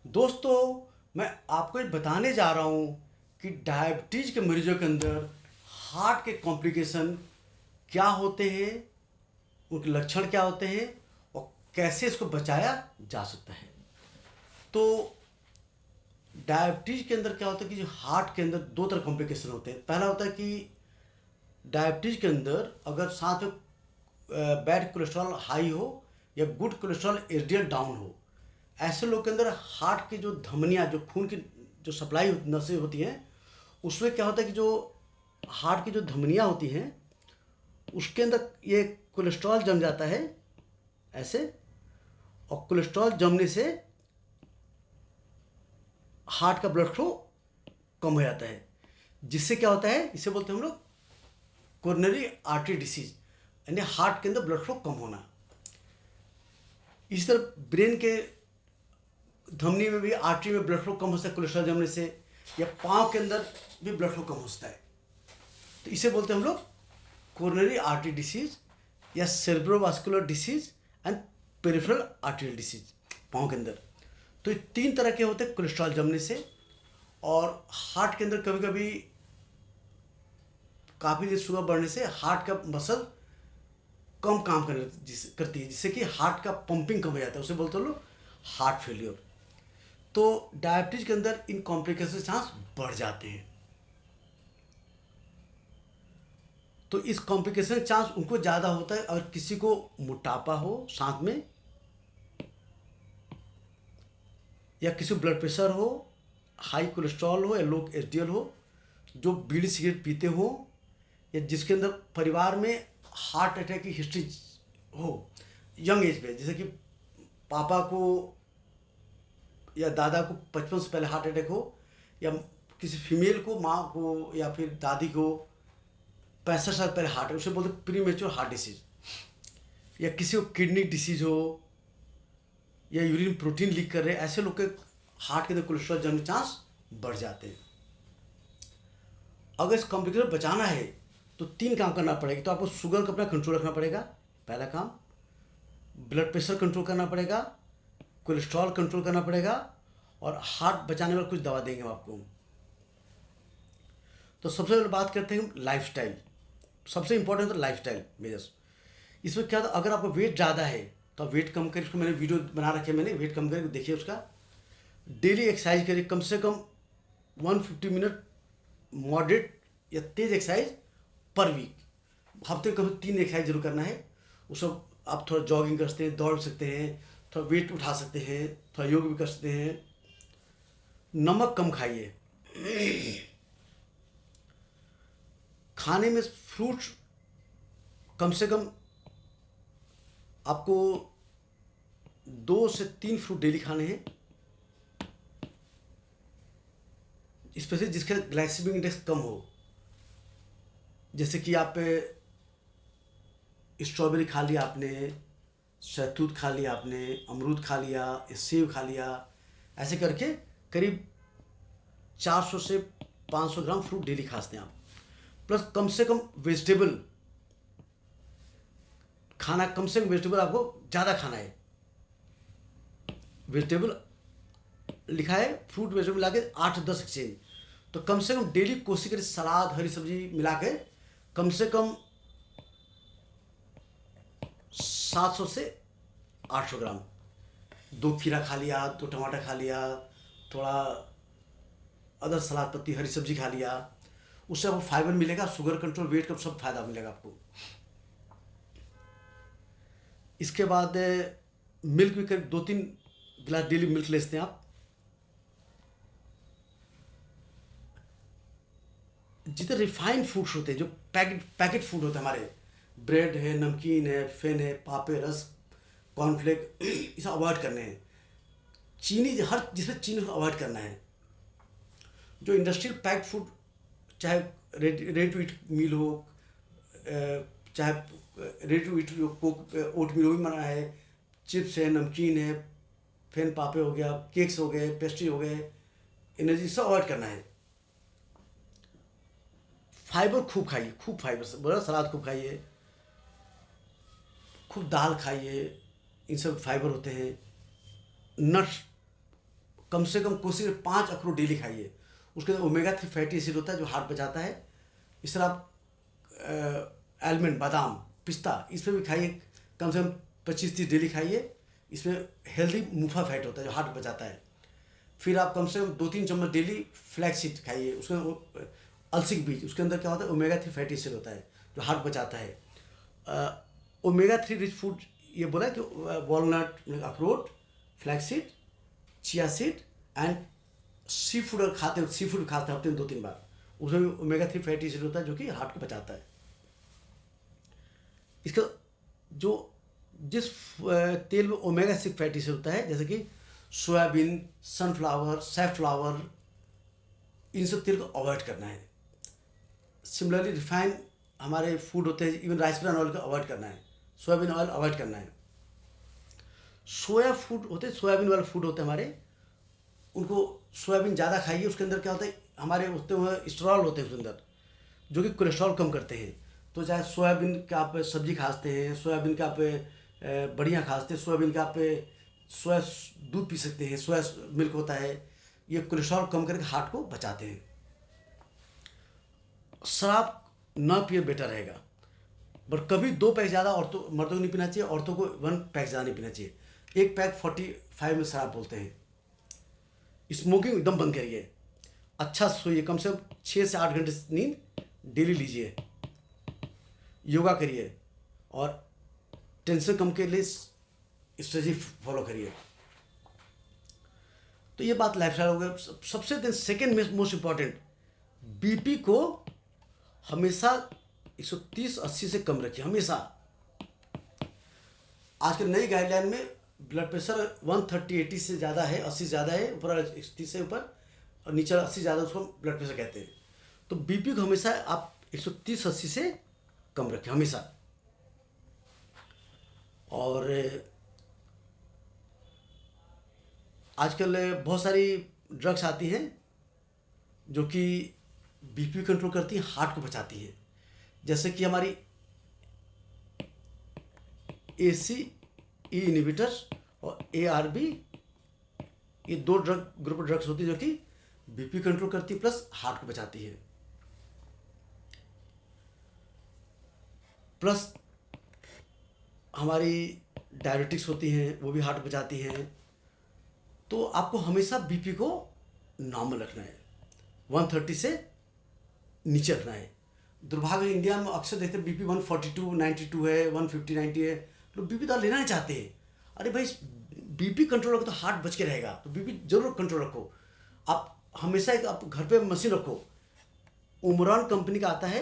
दोस्तों, मैं आपको ये बताने जा रहा हूँ कि डायबिटीज़ के मरीजों के अंदर हार्ट के कॉम्प्लिकेशन क्या होते हैं, उनके लक्षण क्या होते हैं और कैसे इसको बचाया जा सकता है। तो डायबिटीज़ के अंदर क्या होता है कि जो हार्ट के अंदर दो तरह कॉम्प्लिकेशन होते हैं। पहला होता है कि डायबिटीज़ के अंदर अगर साथ में बैड कोलेस्ट्रॉल हाई हो या गुड कोलेस्ट्रॉल एचडीएल डाउन हो, ऐसे लोग के अंदर हार्ट की जो धमनियाँ, जो खून की जो सप्लाई नसें होती हैं, उसमें क्या होता है कि जो हार्ट की जो धमनियाँ होती हैं उसके अंदर ये कोलेस्ट्रॉल जम जाता है ऐसे, और कोलेस्ट्रॉल जमने से हार्ट का ब्लड फ्लो कम हो जाता है, जिससे क्या होता है, इसे बोलते हैं हम लोग कोरोनरी आर्टरी डिसीज, यानी हार्ट के अंदर ब्लड फ्लो कम होना। इस तरह ब्रेन के धमनी में भी, आर्टरी में ब्लड फ्लो कम हो सकता है कोलेस्ट्रॉल जमने से, या पाँव के अंदर भी ब्लड फ्लो कम हो सकता है। तो इसे बोलते हैं हम लोग कोरोनरी आर्टरी डिसीज या cerebrovascular disease and peripheral arterial disease, पाँव के अंदर। तो ये तीन तरह के होते हैं कोलेस्ट्रॉल जमने से। और हार्ट के अंदर कभी कभी काफ़ी देर शुगर बढ़ने से हार्ट का मसल कम काम करती है, जिससे कि हार्ट का पंपिंग कम हो जाता है, उसे बोलते हैं लोग हार्ट फेलियर। तो डायबिटीज के अंदर इन कॉम्प्लिकेशन के चांस बढ़ जाते हैं। तो इस कॉम्प्लिकेशन का चांस उनको ज़्यादा होता है अगर किसी को मोटापा हो साथ में, या किसी को ब्लड प्रेशर हो, हाई कोलेस्ट्रॉल हो या लो एचडीएल हो, जो बीड़ी सिगरेट पीते हो, या जिसके अंदर परिवार में हार्ट अटैक की हिस्ट्री हो यंग एज पे, जैसे कि पापा को या दादा को 55 से पहले हार्ट अटैक हो, या किसी फीमेल को, माँ को या फिर दादी को 65 साल पहले हार्ट अटैक, उसे बोलते प्री मेच्योर हार्ट डिसीज, या किसी को किडनी डिसीज हो, या यूरिन प्रोटीन लीक कर रहे हैं, ऐसे लोग के हार्ट के अंदर कोलेस्ट्रॉल जमने के चांस बढ़ जाते हैं। अगर इस कॉम्प्लिकेशन बचाना है तो तीन काम करना पड़ेगा। तो आपको शुगर को अपना कंट्रोल रखना पड़ेगा, पहला काम। ब्लड प्रेशर कंट्रोल करना पड़ेगा, कोलेस्ट्रॉल कंट्रोल करना पड़ेगा, और हार्ट बचाने वाला कुछ दवा देंगे हम आपको। तो सबसे पहले बात करते हैं लाइफस्टाइल। सबसे इंपॉर्टेंट तो लाइफस्टाइल मेजर्स। इसमें क्या था, अगर आपका वेट ज़्यादा है तो आप वेट कम करें। इसको मैंने वीडियो बना रखे, मैंने वेट कम करके देखिए उसका। डेली एक्सरसाइज करिए, कम से कम 150 मिनट मॉडरेट या तेज एक्सरसाइज पर वीक। हफ्ते में कभी 3 एक्सरसाइज जरूर करना है। उसको आप थोड़ा जॉगिंग कर सकते हैं, दौड़ सकते हैं, थोड़ा वेट उठा सकते हैं, थोड़ा योग भी कर सकते हैं। नमक कम खाइए। खाने में फ्रूट्स कम से कम आपको 2 से 3 फ्रूट डेली खाने हैं, स्पेशली जिसका ग्लाइसेमिक इंडेक्स कम हो। जैसे कि आप स्ट्रॉबेरी खा लिया आपने, शहतूत खा लिया आपने, अमरूद खा लिया, सेब खा लिया, ऐसे करके करीब 400 से 500 ग्राम फ्रूट डेली खा सकते हैं आप। प्लस कम से कम वेजिटेबल खाना, कम से कम वेजिटेबल आपको ज़्यादा खाना है। वेजिटेबल लिखा है, फ्रूट वेजिटेबल मिला के 8 से 10 एक्सचेंज। तो कम से कम डेली कोशिश करें सलाद, हरी सब्जी मिला के कम से कम 700 से 800 ग्राम। 2 खीरा खा लिया, 2 टमाटर खा लिया, थोड़ा अदर सलाद पत्ती, हरी सब्जी खा लिया, उससे आपको फाइबर मिलेगा, शुगर कंट्रोल, वेट का सब फायदा मिलेगा आपको। इसके बाद मिल्क भी करीब 2-3 गिलास डेली मिल्क ले सकते हैं आप। जितने रिफाइंड फूड्स होते हैं, जो पैकेट फूड होते हैं हमारे, ब्रेड है, नमकीन है, फेन है, पापे, रस, कॉर्नफ्लेक, इसे अवॉइड करने हैं। चीनी, हर जिसमें चीनी को अवॉइड करना है। जो इंडस्ट्रियल पैक्ड फूड, चाहे रेडी टू ईट मील हो, चाहे रेडी टू ईट कोक ओट मील, वो भी मना है। चिप्स है, नमकीन है, फेन पापे हो गया, केक्स हो गए, पेस्ट्री हो गए, एनर्जी सब अवॉइड करना है। फाइबर खूब खाइए, खूब फाइबर से बड़ा, सलाद खूब खाइए, खूब दाल खाइए, इन सब फाइबर होते हैं। नट्स कम से कम कोशिश 5 अखरोट डेली खाइए। उसके अंदर ओमेगा 3 फैटी एसिड होता है जो हार्ट बचाता है। इस तरह आप आलमंड, बादाम, पिस्ता इसमें भी खाइए, कम से कम 25-30 डेली खाइए। इसमें हेल्दी मुफा फैट होता है जो हार्ट बचाता है। फिर आप कम से कम 2-3 चम्मच डेली फ्लैक्स सीड खाइए। उसमें अलसी के बीज, उसके अंदर क्या होता है, ओमेगा 3 फैटी एसिड होता है जो हार्ट बचाता है। ओमेगा 3 रिच फूड ये बोला है कि वॉलनट, अखरोट, flax seed, chia seed and seafood. अगर खाते हो, सी फूड खाते हैं हफ्ते में 2-3 बार, उसमें भी ओमेगा 3 फैटी एसिड होता है जो कि हार्ट को बचाता है। इसका जो जिस तेल में ओमेगा 6 फैटी एसिड होता है, जैसे कि सोयाबीन, सनफ्लावर, सैफ्लावर, इन सब तेल को अवॉइड करना है। सिमिलरली रिफाइंड हमारे फूड होते हैं, इवन राइस ब्रान ऑयल को अवॉइड करना है, सोयाबीन ऑयल अवॉइड करना है। सोया फूड होते हैं, सोयाबीन वाले फूड होते हैं हमारे, उनको सोयाबीन ज़्यादा खाइए। उसके अंदर क्या होता है, हमारे होते हुए स्टेरॉल होते हैं उसके अंदर जो कि कोलेस्ट्रॉल कम करते हैं। तो चाहे सोयाबीन का आप सब्जी खाते हैं, सोयाबीन का आप बढ़िया खाते हैं, सोयाबीन का आप सोया दूध पी सकते हैं, सोया मिल्क होता है, ये कोलेस्ट्रॉल कम करके हार्ट को बचाते हैं। शराब ना पिए बेटर रहेगा, बट कभी 2 पैक ज़्यादा औरतों मर्दों को नहीं पीना चाहिए, औरतों को 1 पैक ज़्यादा नहीं पीना चाहिए। 1 पैक 45 में शराब बोलते हैं। स्मोकिंग एकदम बंद करिए। अच्छा सोइए, कम से कम 6 से 8 घंटे नींद डेली लीजिए। योगा करिए और टेंशन कम के लिए स्ट्रेटजी फॉलो करिए। तो ये बात लाइफस्टाइल हो गया। सबसे दिन सेकेंड मोस्ट इम्पॉर्टेंट, बीपी को हमेशा 130-80 से कम रखिए हमेशा। आज के नई गाइडलाइन में ब्लड प्रेशर 130/80 से ज़्यादा है, 80 से ज़्यादा है, ऊपर 30 से ऊपर और नीचे 80 ज़्यादा, उसको ब्लड प्रेशर कहते हैं। तो बीपी को हमेशा आप 130-80 से कम रखें हमेशा। और आजकल बहुत सारी ड्रग्स आती हैं जो कि बीपी कंट्रोल करती हैं, हार्ट को बचाती हैं। जैसे कि हमारी ACE इनहिबिटर्स और ARB, ये 2 ग्रुप ड्रग्स होती है जो कि बीपी कंट्रोल करती है प्लस हार्ट को बचाती है। प्लस हमारी डायबिटिक्स होती हैं, वो भी हार्ट बचाती हैं। तो आपको हमेशा बीपी को नॉर्मल रखना है, 130 से नीचे रखना है। दुर्भाग्य इंडिया में अक्सर देखते हैं बीपी 142-92 है, 150-90 है, लोग बीपी तो लेना नहीं चाहते हैं। अरे भाई, बीपी कंट्रोल रखो तो हार्ट बच के रहेगा, तो बीपी जरूर कंट्रोल रखो। आप हमेशा एक आप घर पे मशीन रखो, उमरान कंपनी का आता है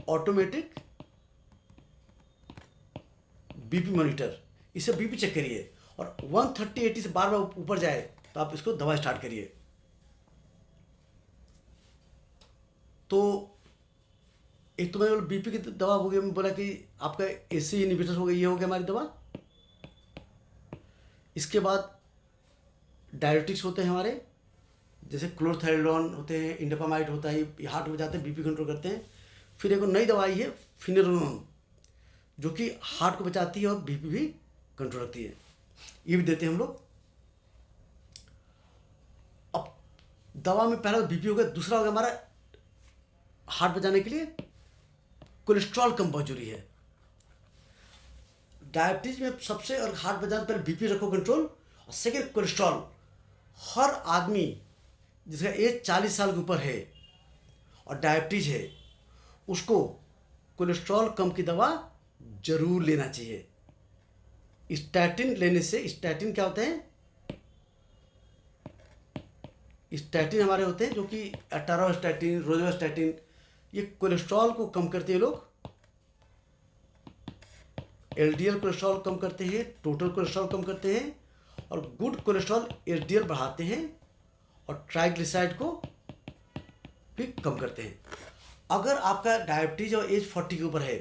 ऑटोमेटिक बीपी मॉनिटर, इससे बीपी चेक करिए और 130-80 से बार बार ऊपर जाए तो आप इसको दवा स्टार्ट करिए। तो एक तो मैंने बीपी की दवा हो गई, मैं बोला कि आपका ACE इनहिबिटर हो गया, ये हो गया हमारी दवा। इसके बाद डायबिटिक्स होते हैं हमारे, जैसे क्लोरथायरोन होते हैं, इंडोपामाइड होता है, ये हार्ट में जाते हैं, बीपी कंट्रोल करते हैं। फिर एक नई दवाई है फिनेरोन जो कि हार्ट को बचाती है और बीपी भी कंट्रोल रखती है, ये भी देते हैं हम लोग। अब दवा में पहला बीपी हो गया, दूसरा हो गया हमारा हार्ट बचाने के लिए कोलेस्ट्रॉल कम बहुत जरूरी है। डायबिटीज में सबसे और हार्ट बचाने पहले बीपी रखो कंट्रोल, और सेकेंड कोलेस्ट्रॉल। हर आदमी जिसका एज 40 साल के ऊपर है और डायबिटीज है, उसको कोलेस्ट्रॉल कम की दवा जरूर लेना चाहिए। स्टैटिन लेने से, स्टैटिन क्या होते हैं, स्टैटिन हमारे होते हैं जो कि एटारोस्टैटिन, रोजोस्टैटिन, ये कोलेस्ट्रॉल को कम करते हैं लोग। LDL कोलेस्ट्रॉल कम करते हैं, टोटल कोलेस्ट्रॉल कम करते हैं, और गुड कोलेस्ट्रॉल HDL बढ़ाते हैं, और ट्राइग्लिसराइड को भी कम करते हैं। अगर आपका डायबिटीज और एज 40 के ऊपर है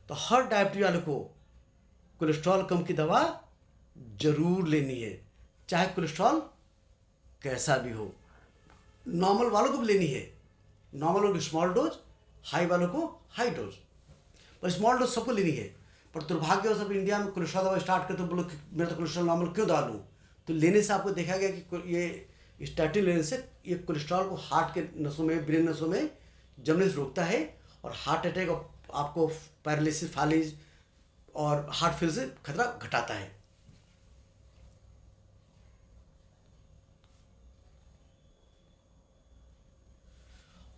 तो हर डायबिटीज वाले को कोलेस्ट्रॉल कम की दवा जरूर लेनी है, चाहे कोलेस्ट्रॉल कैसा भी हो। नॉर्मल वालों को भी लेनी है, नॉर्मल वालों को स्मॉल डोज, हाई वालों को हाई डोज, पर स्मॉल डोज सबको लेनी है। पर दुर्भाग्य सब इंडिया में कोलेस्ट्रॉल दवा स्टार्ट करते बोलो मेरा तो कोलेस्ट्रॉल नॉर्मल क्यों दवा लूँ, तो लेने से आपको देखा गया कि ये स्टैटिन लेने से ये कोलेस्ट्रॉल को हार्ट के नसों में, ब्रेन नसों में जमने से रोकता है और हार्ट अटैक और आपको पैरालिसिस, फालिज और हार्ट फेल से खतरा घटाता है।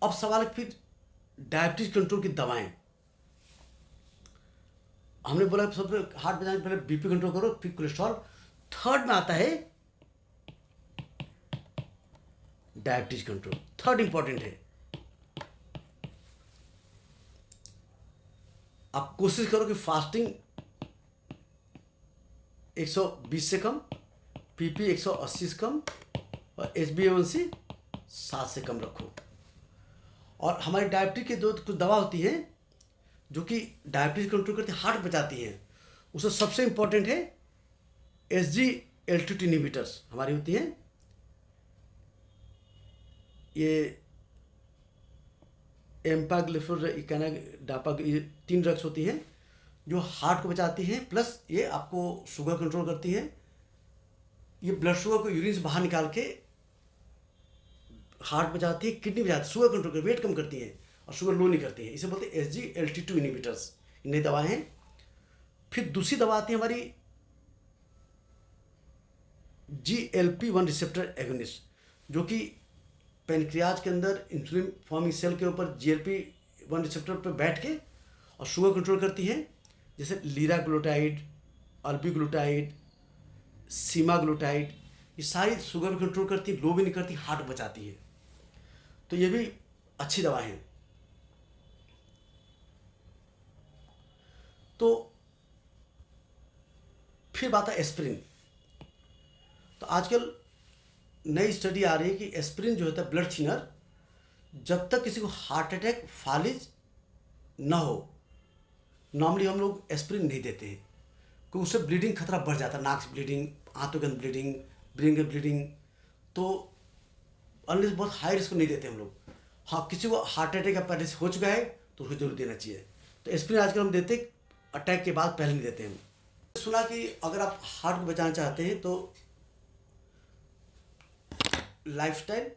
अब सवाल है फिर डायबिटीज कंट्रोल की दवाएं। हमने बोला सबसे हार्ट बचाने से पहले बीपी कंट्रोल करो, फिर कोलेस्ट्रॉल, थर्ड में आता है डायबिटीज कंट्रोल, थर्ड इंपॉर्टेंट है। आप कोशिश करो कि फास्टिंग 120 से कम, पीपी 180 से कम और HbA1c 7 से कम रखो। और हमारी डायबिटीज की जो कुछ दवा होती है जो कि डायबिटीज कंट्रोल करती है, हार्ट बचाती है, उसमें सबसे इंपॉर्टेंट है SGLT2 इनहिबिटर्स हमारी होती हैं। ये एम्पाग्लिफोडापा, ये 3 ड्रग्स होती हैं जो हार्ट को बचाती हैं, प्लस ये आपको शुगर कंट्रोल करती है। ये ब्लड शुगर को यूरिन से बाहर निकाल के हार्ट बचाती है, किडनी बचाती है, शुगर कंट्रोल करती है, वेट कम करती है और शुगर लो नहीं करती है। इसे बोलते हैं SGLT2 इनहिबिटर्स, नई दवाएं हैं। फिर दूसरी दवा आती है हमारी GLP-1 रिसेप्टर एगोनिस्ट, जो कि पेनक्रियाज के अंदर इंसुलिन फॉर्मिंग सेल के ऊपर GLP-1 रिसेप्टर पर बैठ के और शुगर कंट्रोल करती है, जैसे लीराग्लुटाइड, अल्बिग्लुटाइड, सीमाग्लुटाइड। ये सारी शुगर भी कंट्रोल करती है, लो भी नहीं करती, हार्ट बचाती है। तो ये भी अच्छी दवाएं हैं। तो फिर बात है एस्पिरिन। तो आजकल नई स्टडी आ रही है कि एस्पिरिन जो होता है ब्लड थिनर, जब तक किसी को हार्ट अटैक, फालिज ना हो, नॉर्मली हम लोग एस्पिरिन नहीं देते हैं क्योंकि उससे ब्लीडिंग खतरा बढ़ जाता है, नाक से ब्लीडिंग, आंतों के अंदर ब्लीडिंग, ब्रेन के ब्लीडिंग। तो अनलेस बहुत हाई रिस्क नहीं देते हम लोग। हाँ, किसी को हार्ट अटैक या पैरालिसिस हो चुका है तो उसको जरूर देना चाहिए। तो एस्पिरिन आजकल हम देते अटैक के बाद, पहले नहीं देते हैं। सुना कि अगर आप हार्ट को बचाना चाहते हैं तो लाइफस्टाइल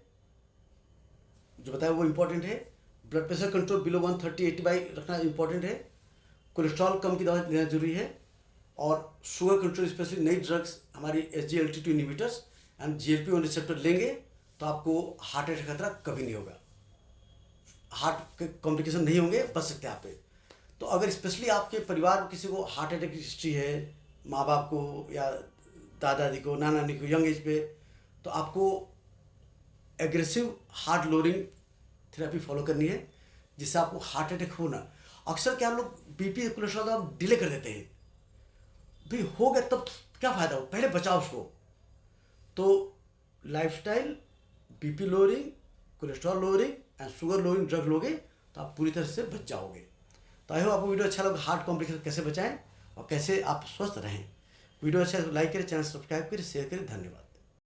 जो बताया वो इम्पोर्टेंट है। ब्लड प्रेशर कंट्रोल बिलो 130/80 रखना इम्पोर्टेंट है। कोलेस्ट्रॉल कम की दवा लेना जरूरी है। और शुगर कंट्रोल, स्पेशली नई ड्रग्स हमारी SGLT2 inhibitors and GLP-1 receptor लेंगे तो आपको हार्ट अटैक खतरा कभी नहीं होगा, हार्ट के कॉम्प्लिकेशन नहीं होंगे, बच सकते हैं आप पे। तो अगर स्पेशली आपके परिवार में किसी को हार्ट अटैक की हिस्ट्री है, माँ बाप को या दादा दादी को, नाना नानी को यंग एज पे, तो आपको aggressive heart lowering therapy follow करनी है जिससे आपको हार्ट अटैक हो ना। अक्सर क्या लोग बीपी कोलेस्ट्रॉल का डिले कर देते हैं, भी हो गया तब क्या फ़ायदा हो, पहले बचाओ उसको। तो lifestyle, BP lowering, cholesterol lowering and sugar lowering drug लोगे तो आप पूरी तरह से बच जाओगे। तो आई होप आपको वीडियो अच्छा लगा, हार्ट कॉम्प्लिकेशन कैसे बचाएं और कैसे आप स्वस्थ रहें। वीडियो अच्छा है तो लाइक करें, चैनल सब्सक्राइब करें, शेयर करें। धन्यवाद।